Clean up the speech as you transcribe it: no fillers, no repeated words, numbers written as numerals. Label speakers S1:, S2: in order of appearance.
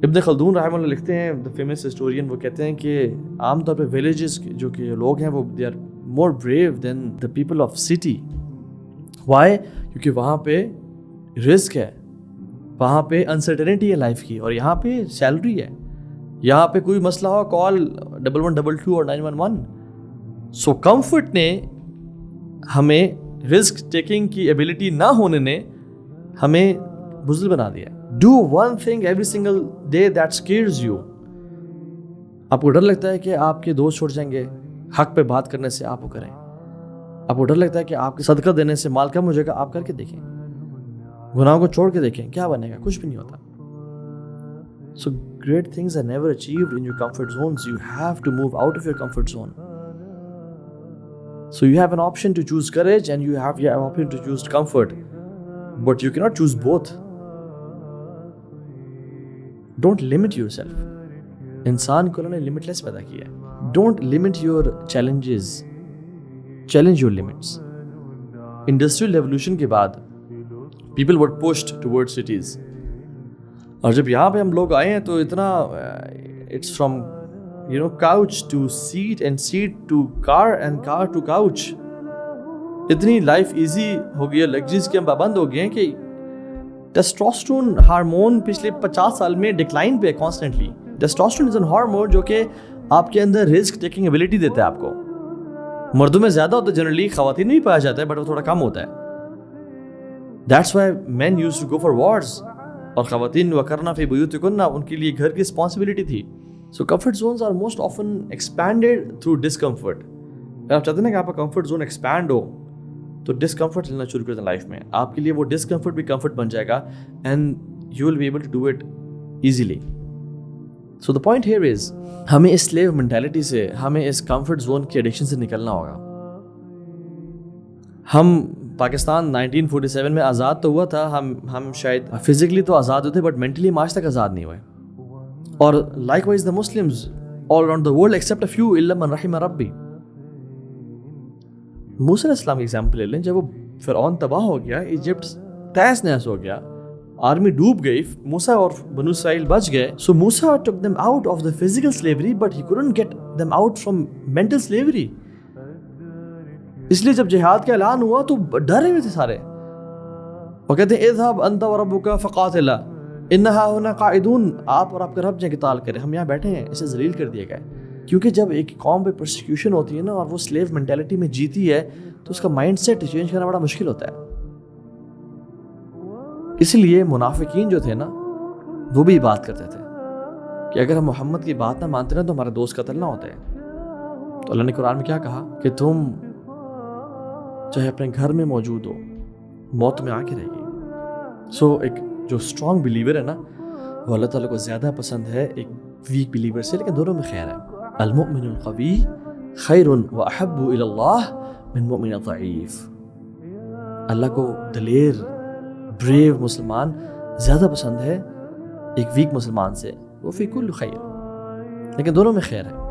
S1: ابن خلدون رحمہ اللہ لکھتے ہیں, دا فیمس ہسٹورین, وہ کہتے ہیں کہ عام طور پہ ولیجز جو کہ لوگ ہیں وہ they are more brave than the people of city. Why? کیونکہ وہاں پہ رزق ہے, وہاں پہ انسرٹنٹی ہے لائف کی, اور یہاں پہ سیلری ہے. یہاں پہ کوئی مسئلہ ہو کال 1122 اور 911. سو کمفرٹ نے ہمیں, رزق ٹیکنگ کی ایبلٹی نہ ہونے نے ہمیں بزدل بنا دیا. Do one thing every single day that scares you. آپ کو ڈر لگتا ہے کہ آپ کے دوست چھوڑ جائیں گے, حق پہ بات کرنے سے آپ وہ کریں. آپ کو ڈر لگتا ہے کہ آپ کے صدقہ دینے سے مال کم ہو جائے گا, آپ کر کے دیکھیں. گناہوں کو چھوڑ کے دیکھیں, کیا بنے گا؟ کچھ بھی نہیں ہوتا. So great things are never achieved in your comfort zones. You have to move out of your comfort zone. So you have an option to choose courage and you have an option to choose comfort. But you cannot choose both. Don't limit yourself. انسان کو انہوں نے limitless پیدا کیا ہے. Don't limit your challenges. Challenge your limits. Industrial revolution کے بعد people were pushed towards cities. اور جب یہاں پہ ہم لوگ آئے ہیں تو اتنا it's from couch to seat and seat to car and car to couch. اتنی لائف ایزی ہو گئی ہے, لگژریز کے ہم پابند ہو گئے ہیں کہ ٹیسٹوسٹرون ہارمون پچھلے 50 سال میں ڈکلائن پہ ہے constantly. Testosterone is an hormone جو کہ آپ کے اندر رسک ٹیکنگ ایبلٹی دیتا ہے آپ کو. مردوں میں زیادہ ہوتا ہے جنرلی, خواتین میں بھی پایا جاتا ہے بٹ وہ تھوڑا کم ہوتا ہے. That's why men used to go for wars, اور خواتین وقرنا فی بیوتکن, ان کے لیے گھر کی رسپانسبلٹی تھی. So comfort zones are most often expanded through discomfort. اگر آپ چاہتے ہیں نا کہ آپ کا کمفرٹ زون ایکسپینڈ ہو تو ڈسکمفرٹ لینا شروع کر دیں لائف میں. آپ کے لیے وہ ڈسکمفرٹ بھی کمفرٹ بن جائے گا and you will be able to do it easily. So the point here is, ہمیں اس سلیو مینٹیلٹی سے, ہمیں اس کمفرٹ زون کی ایڈکشن سے نکلنا ہوگا. ہم پاکستان 1947 میں آزاد تو ہوا تھا, ہم شاید فزیکلی تو آزاد ہوتے بٹ مینٹلی ہم آج تک آزاد نہیں ہوئے. اور like wise the Muslims all around the world accept a few الا من رحم ربی. موسیٰ علیہ السلام کی ایگزامپل لے لیں. جب وہ فرعون تباہ ہو گیا, ایجپٹ تہس نہس ہو گیا, آرمی ڈوب گئی, موسیٰ اور بنو اسرائیل بچ گئے. سو موسیٰ took them out of the physical slavery but he couldn't get them out from mental slavery. اس لیے جب جہاد کا اعلان ہوا تو ڈرے ہوئے تھے سارے, وہ کہتے ہیں اذهب انت وربك فقاتلا انها هنا قاعدون. آپ اور آپ کا رب جائیں قتال کریں, ہم یہاں بیٹھے ہیں. اسے ذلیل کر دیا گیا ہے کیونکہ جب ایک قوم پہ پرسیکیوشن ہوتی ہے نا اور وہ سلیو مینٹیلٹی میں جیتی ہے تو اس کا مائنڈ سیٹ چینج کرنا بڑا مشکل ہوتا ہے. اس لیے منافقین جو تھے نا وہ بھی بات کرتے تھے کہ اگر ہم محمد کی بات نہ مانتے نا تو ہمارے دوست قتل نہ ہوتے. تو اللہ نے قرآن میں کیا کہا کہ تم چاہے اپنے گھر میں موجود ہو, موت میں آ کے رہے گی. سو ایک جو اسٹرانگ بلیور ہے نا وہ اللہ تعالیٰ کو زیادہ پسند ہے ایک ویک بلیور سے, لیکن دونوں میں خیر ہے. المؤمن القوی خیر واحب الی اللہ من مؤمن ضعیف. اللہ کو دلیر بریو مسلمان زیادہ پسند ہے ایک ویک مسلمان سے. وہ فی کل خیر, لیکن دونوں میں خیر ہے.